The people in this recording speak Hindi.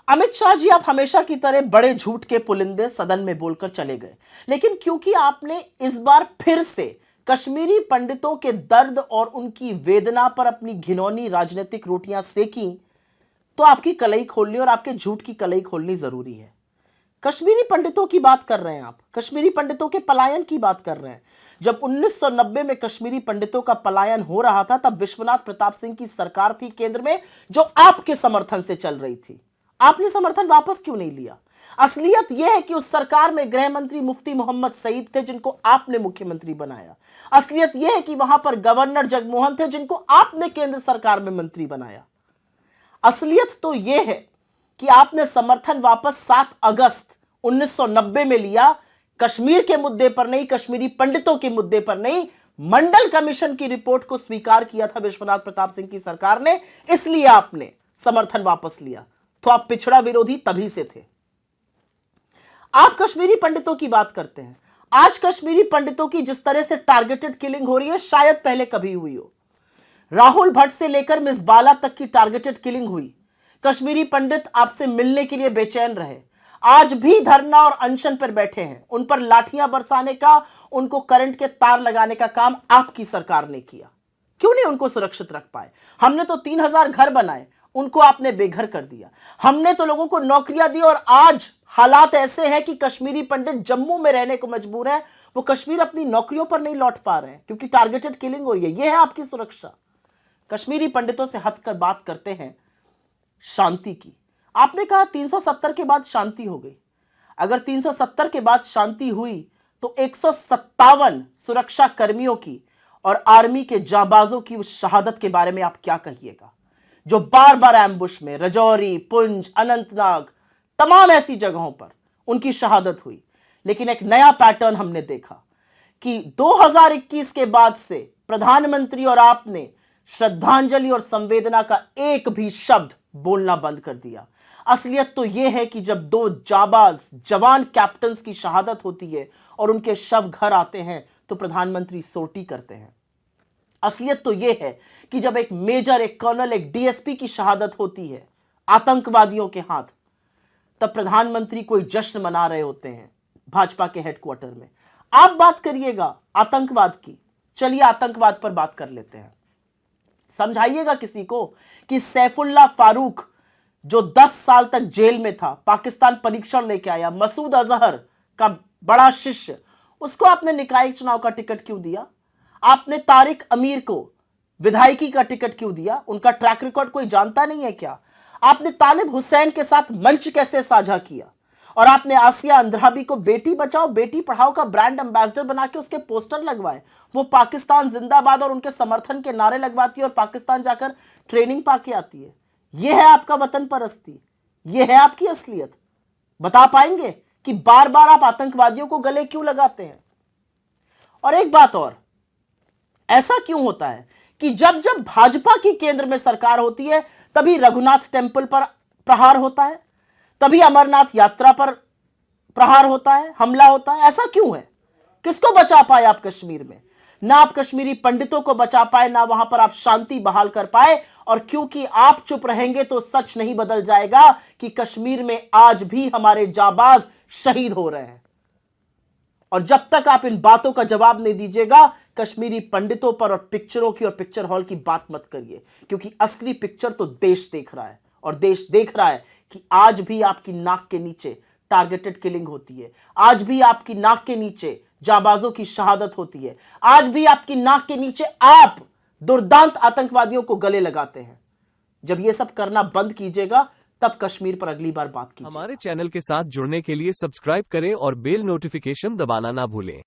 अमित शाह जी, आप हमेशा की तरह बड़े झूठ के पुलिंदे सदन में बोलकर चले गए, लेकिन क्योंकि आपने इस बार फिर से कश्मीरी पंडितों के दर्द और उनकी वेदना पर अपनी घिनौनी राजनीतिक रोटियां सेकी, तो आपकी कलई खोलनी और आपके झूठ की कलई खोलनी जरूरी है। कश्मीरी पंडितों की बात कर रहे हैं आप, कश्मीरी पंडितों के पलायन की बात कर रहे हैं। जब 1990 में कश्मीरी पंडितों का पलायन हो रहा था, तब विश्वनाथ प्रताप सिंह की सरकार थी केंद्र में, जो आपके समर्थन से चल रही थी। आपने समर्थन वापस क्यों नहीं लिया? असलियत यह है कि उस सरकार में गृह मंत्री मुफ्ती मोहम्मद सईद थे, जिनको आपने मुख्यमंत्री बनाया। असलियत यह है कि वहां पर गवर्नर जगमोहन थे, जिनको आपने केंद्र सरकार में मंत्री बनाया। असलियत तो यह है कि आपने समर्थन वापस 7 अगस्त 1990 में लिया, कश्मीर के मुद्दे पर नहीं, कश्मीरी पंडितों के मुद्दे पर नहीं, मंडल कमीशन की रिपोर्ट को स्वीकार किया था विश्वनाथ प्रताप सिंह की सरकार ने, इसलिए आपने समर्थन वापस लिया। तो आप पिछड़ा विरोधी तभी से थे। आप कश्मीरी पंडितों की बात करते हैं। आज कश्मीरी पंडितों की जिस तरह से टारगेटेड किलिंग हो रही है, शायद पहले कभी हुई हो। राहुल भट्ट से लेकर मिस बाला तक की टारगेटेड किलिंग हुई। कश्मीरी पंडित आपसे मिलने के लिए बेचैन रहे, आज भी धरना और अनशन पर बैठे हैं। उन पर लाठियां बरसाने का, उनको करंट के तार लगाने का काम आपकी सरकार ने किया। क्यों नहीं उनको सुरक्षित रख पाए? हमने तो 3000 घर बनाए, उनको आपने बेघर कर दिया। हमने तो लोगों को नौकरियां दी, और आज हालात ऐसे हैं कि कश्मीरी पंडित जम्मू में रहने को मजबूर हैं। वो कश्मीर अपनी नौकरियों पर नहीं लौट पा रहे हैं क्योंकि टारगेटेड किलिंग हो रही है। यह है आपकी सुरक्षा। कश्मीरी पंडितों से हटकर बात करते हैं शांति की। आपने कहा 370 के बाद शांति हो गई। अगर 370 के बाद शांति हुई तो 157 सुरक्षा कर्मियों की और आर्मी के जाबाजों की उस शहादत के बारे में आप क्या कहिएगा, जो बार बार एम्बुश में रजौरी, पुंछ, अनंतनाग, तमाम ऐसी जगहों पर उनकी शहादत हुई। लेकिन एक नया पैटर्न हमने देखा कि 2021 के बाद से प्रधानमंत्री और आपने श्रद्धांजलि और संवेदना का एक भी शब्द बोलना बंद कर दिया। असलियत तो यह है कि जब 2 जाबाज जवान कैप्टन्स की शहादत होती है और उनके शव घर आते हैं तो प्रधानमंत्री सोटी करते हैं। असलियत तो यह है कि जब एक मेजर, एक कर्नल, एक डीएसपी की शहादत होती है आतंकवादियों के हाथ, तब प्रधानमंत्री कोई जश्न मना रहे होते हैं भाजपा के हेडक्वार्टर में। आप बात करिएगा आतंकवाद की। चलिए आतंकवाद पर बात कर लेते हैं। समझाइएगा किसी को कि सैफुल्लाह फारूक जो 10 साल तक जेल में था, पाकिस्तान परीक्षण लेके आया, मसूद अजहर का बड़ा शिष्य, उसको आपने निकायिक चुनाव का टिकट क्यों दिया? आपने तारिक अमीर को विधायकी का टिकट क्यों दिया? उनका ट्रैक रिकॉर्ड कोई जानता नहीं है क्या? आपने तालिब हुसैन के साथ मंच कैसे साझा किया? और आपने आसिया अंद्राबी को बेटी बचाओ बेटी पढ़ाओ का ब्रांड एम्बेसडर बना के उसके पोस्टर लगवाए। वो पाकिस्तान जिंदाबाद और उनके समर्थन के नारे लगवाती है और पाकिस्तान जाकर ट्रेनिंग पाके आती है। यह है आपका वतन परस्ती, यह है आपकी असलियत। बता पाएंगे कि बार बार आप आतंकवादियों को गले क्यों लगाते हैं? और एक बात और, ऐसा क्यों होता है कि जब जब भाजपा की केंद्र में सरकार होती है तभी रघुनाथ टेम्पल पर प्रहार होता है, तभी अमरनाथ यात्रा पर प्रहार होता है, हमला होता है? ऐसा क्यों है? किसको बचा पाए आप कश्मीर में? ना आप कश्मीरी पंडितों को बचा पाए, ना वहां पर आप शांति बहाल कर पाए। और क्योंकि आप चुप रहेंगे तो सच नहीं बदल जाएगा कि कश्मीर में आज भी हमारे जाबाज शहीद हो रहे हैं। और जब तक आप इन बातों का जवाब नहीं दीजिएगा, कश्मीरी पंडितों पर और पिक्चरों की और पिक्चर हॉल की बात मत करिए, क्योंकि असली पिक्चर तो देश देख रहा है। और देश देख रहा है कि आज भी आपकी नाक के नीचे टारगेटेड किलिंग होती है, आज भी आपकी नाक के नीचे जाबाजों की शहादत होती है, आज भी आपकी नाक के नीचे आप दुर्दांत आतंकवादियों को गले लगाते हैं। जब ये सब करना बंद कीजिएगा, तब कश्मीर पर अगली बार बात कीजिए। हमारे चैनल के साथ जुड़ने के लिए सब्सक्राइब करें और बेल नोटिफिकेशन दबाना ना भूलें।